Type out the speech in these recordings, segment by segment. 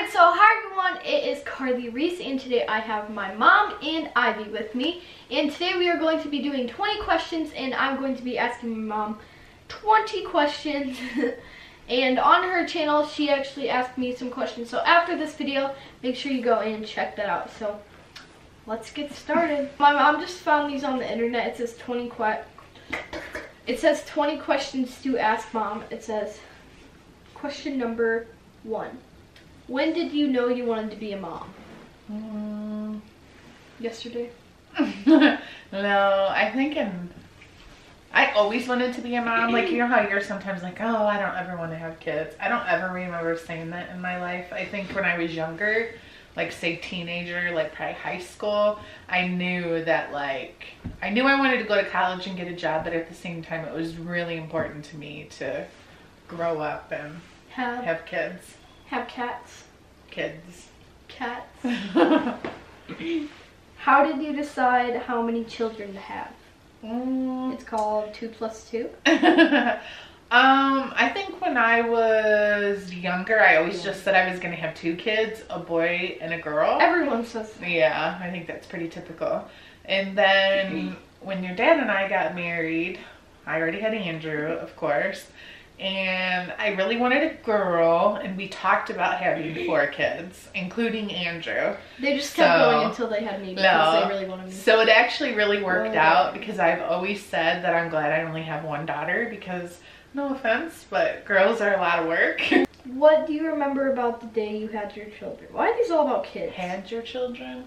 Alright, so hi everyone, it is Karli Reese, and today I have my mom and Ivy with me. And today we are going to be doing 20 questions, and I'm going to be asking my mom 20 questions. And on her channel, she actually asked me some questions. So after this video, make sure you go and check that out. So let's get started. My mom just found these on the internet. It says 20 questions to ask mom. It says question number 1. When did you know you wanted to be a mom? Yesterday? No, I think I always wanted to be a mom. Like, you know how you're sometimes like, oh, I don't ever want to have kids. I don't ever remember saying that in my life. I think when I was younger, like say teenager, like probably high school, I knew that I wanted to go to college and get a job, but at the same time it was really important to me to grow up and have kids. Have cats. Kids. Cats. How did you decide how many children to have? It's called 2 + 2. I think when I was younger, I always just said I was going to have 2 kids, a boy and a girl. Everyone says that. Yeah, I think that's pretty typical. And then when your dad and I got married, I already had Andrew, of course. And I really wanted a girl, and we talked about having 4 kids, including Andrew. They just kept going until they had me because they really wanted me. So it actually really worked out because I've always said that I'm glad I only have 1 daughter because, no offense, but girls are a lot of work. What do you remember about the day you had your children? Why are these all about kids? Had your children?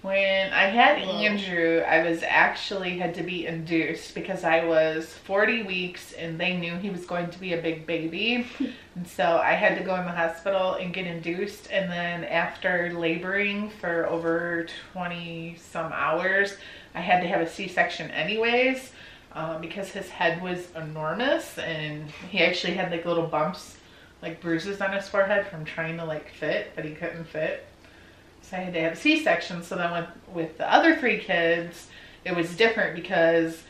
When I had Andrew, I had to be induced because I was 40 weeks and they knew he was going to be a big baby. And so I had to go in the hospital and get induced. And then after laboring for over 20 some hours, I had to have a C-section anyways because his head was enormous and he actually had like little bumps, like bruises on his forehead from trying to fit, but he couldn't fit. So I had to have a C-section. So then with the other 3 kids, it was different because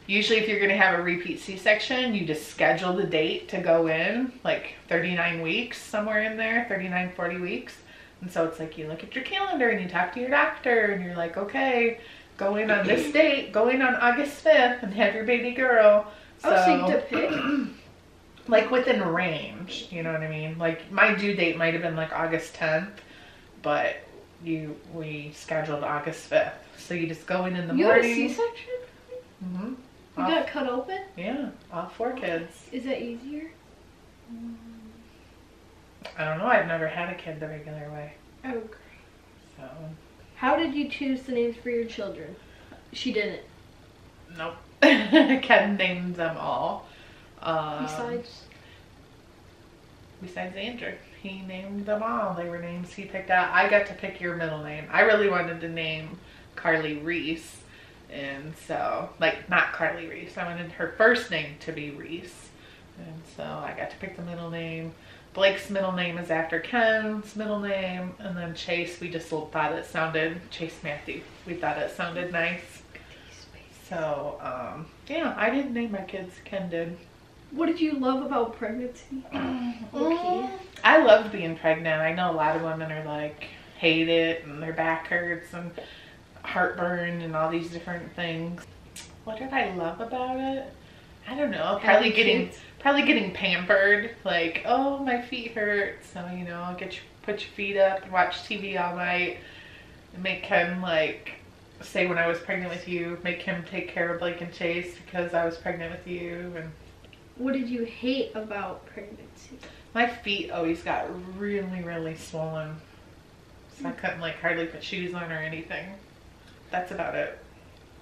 usually if you're going to have a repeat C-section, you just schedule the date to go in, like 39 weeks, somewhere in there, 39, 40 weeks. And so it's like you look at your calendar and you talk to your doctor and you're like, okay, go in on this date, go in on August 5th and have your baby girl. So you get to pick? Like within range, you know what I mean? Like my due date might have been like August 10th, but we scheduled August 5th. So you just go in the morning. You had a C-section? Mm-hmm. You got cut open? Yeah, all 4 kids. Is that easier? I don't know. I've never had a kid the regular way. Okay. So. How did you choose the names for your children? She didn't. Nope. Ken named them all. Besides Andrew. He named them all. They were names he picked out. I got to pick your middle name. I really wanted to name Karli Reese. And so, not Karli Reese. I wanted her first name to be Reese. And so I got to pick the middle name. Blake's middle name is after Ken's middle name. And then Chase, we just thought it sounded, Chase Matthew. We thought it sounded nice. So, yeah, I didn't name my kids. Ken did. What did you love about pregnancy? I loved being pregnant. I know a lot of women are like, hate it and their back hurts and heartburn and all these different things. What did I love about it? I don't know. Probably getting pampered. Like, oh, my feet hurt. So, you know, I'll put your feet up and watch TV all night and make Ken say when I was pregnant with you, make him take care of Blake and Chase because I was pregnant with you. And what did you hate about pregnancy? My feet always got really, really swollen. So I couldn't hardly put shoes on or anything. That's about it.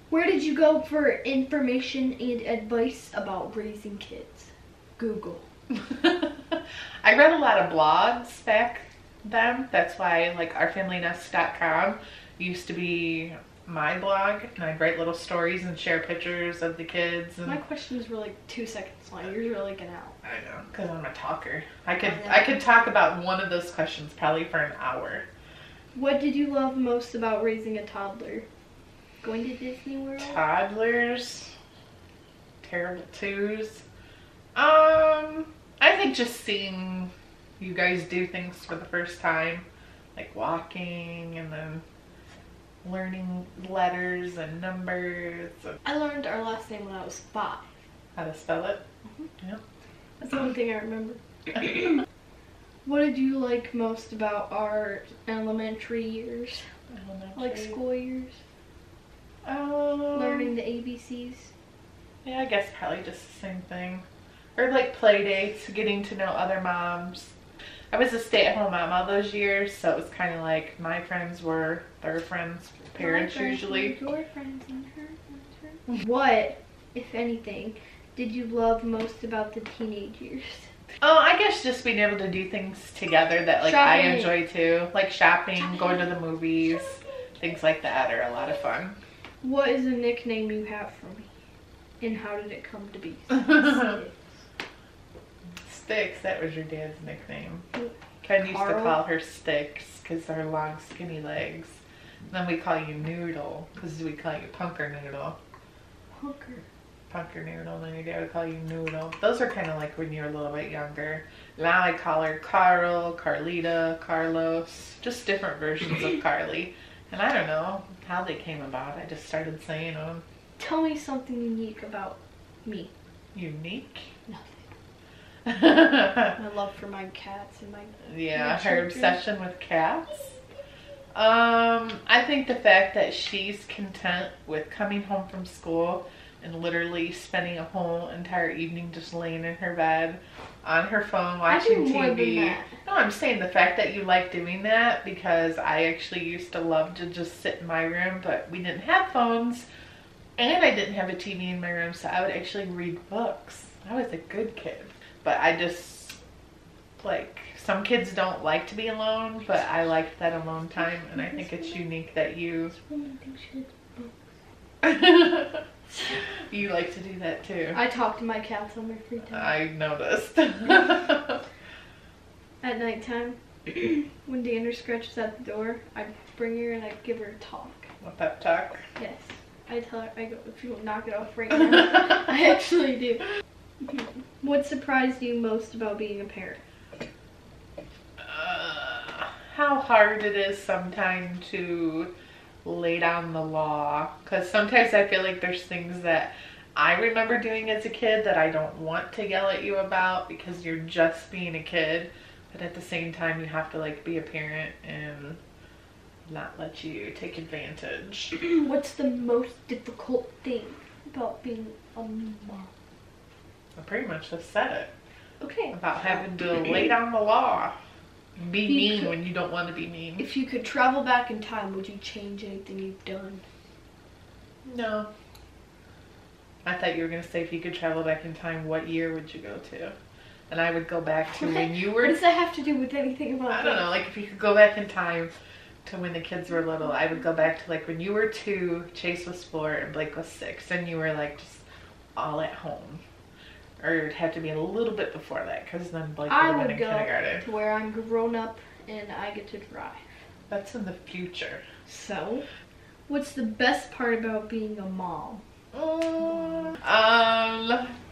Where did you go for information and advice about raising kids? Google. I read a lot of blogs back then. That's why ourfamilynest.com used to be my blog, and I'd write little stories and share pictures of the kids. And my questions were 2 seconds long. Yours were an hour. I know, because I'm a talker. I could talk about one of those questions probably for an hour. What did you love most about raising a toddler? Going to Disney World? Toddlers, terrible twos. I think just seeing you guys do things for the first time, like walking and then learning letters and numbers. I learned our last name when I was 5. How to spell it? Yep. That's the one thing I remember. What did you like most about our elementary years? Like school years? Learning the ABCs? Yeah, I guess probably just the same thing. Or like play dates, getting to know other moms. I was a stay-at-home mom all those years, so it was kind of like my friends were their friends' parents usually. Your friends and her friends. What, if anything, did you love most about the teenage years? Oh, I guess just being able to do things together that like I enjoy too. Like shopping, going to the movies, things like that are a lot of fun. What is a nickname you have for me? And how did it come to be? Sticks, that was your dad's nickname. Ken used to call her Sticks because of her long skinny legs. And then we call you Noodle because we call you Punker Noodle. Punker Noodle, and then your dad would call you Noodle. Those are kind of like when you were a little bit younger. Now I call her Carl, Carlita, Carlos, just different versions of Carly. And I don't know how they came about. I just started saying them. Tell me something unique about me. Unique? Nothing. My love for my cats and my her obsession with cats. I think the fact that she's content with coming home from school and literally spending a whole entire evening just laying in her bed on her phone watching TV. No, I'm saying the fact that you like doing that, because I actually used to love to just sit in my room, but we didn't have phones and I didn't have a TV in my room, so I would actually read books. I was a good kid, but I just, like, some kids don't like to be alone, but I liked that alone time, and I think it's unique that you you like to do that too. I talk to my cats on my free time. I noticed. At nighttime, when Dander scratches at the door, I bring her and I give her a talk. A pep talk? Yes. I tell her, I go, if you don't knock it off right now. I actually do. What surprised you most about being a parent? How hard it is sometimes to lay down the law, because sometimes I feel like there's things that I remember doing as a kid that I don't want to yell at you about because you're just being a kid, but at the same time you have to like be a parent and not let you take advantage. What's the most difficult thing about being a mom? I pretty much just said it. Okay. About having to lay down the law. Be mean when you don't want to be mean. If you could travel back in time, would you change anything you've done? No. I thought you were going to say if you could travel back in time, what year would you go to? And I would go back to when you were... What does that have to do with anything about I don't know. Like if you could go back in time to when the kids were little, I would go back to like when you were 2, Chase was 4, and Blake was 6. And you were like just all at home. Or it'd have to be a little bit before that, because then Blake would have been in kindergarten. I would go to where I'm grown up and I get to drive. That's in the future. So, what's the best part about being a mom?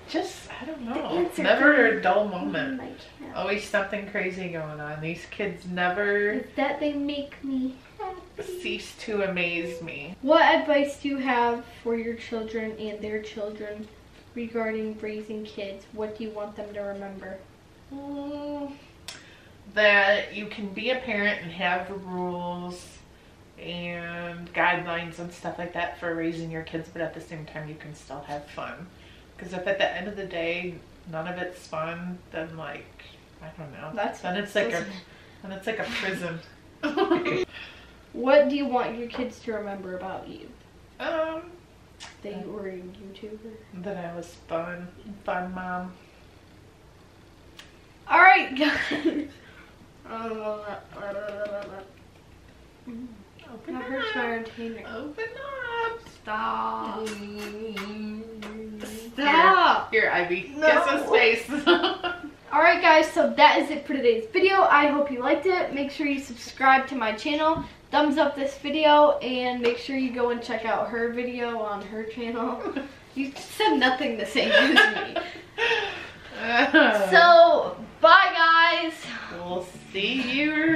Just, I don't know. Never a dull moment. Always something crazy going on. These kids never... It's that they make me happy. Cease to amaze me. What advice do you have for your children and their children regarding raising kids? What do you want them to remember? That you can be a parent and have rules and guidelines and stuff like that for raising your kids, but at the same time you can still have fun. Because if at the end of the day none of it's fun, then like, I don't know. Then it's like a prison. What do you want your kids to remember about you? That you were a YouTuber. That I was fun mom. Alright guys. Open that hurts my retainer. Open up. Stop. Stop. Here, Ivy. No. Kiss his face. Alright guys, so that is it for today's video. I hope you liked it. Make sure you subscribe to my channel. Thumbs up this video, and make sure you go and check out her video on her channel. You said nothing the same as me. So, bye guys. See, you were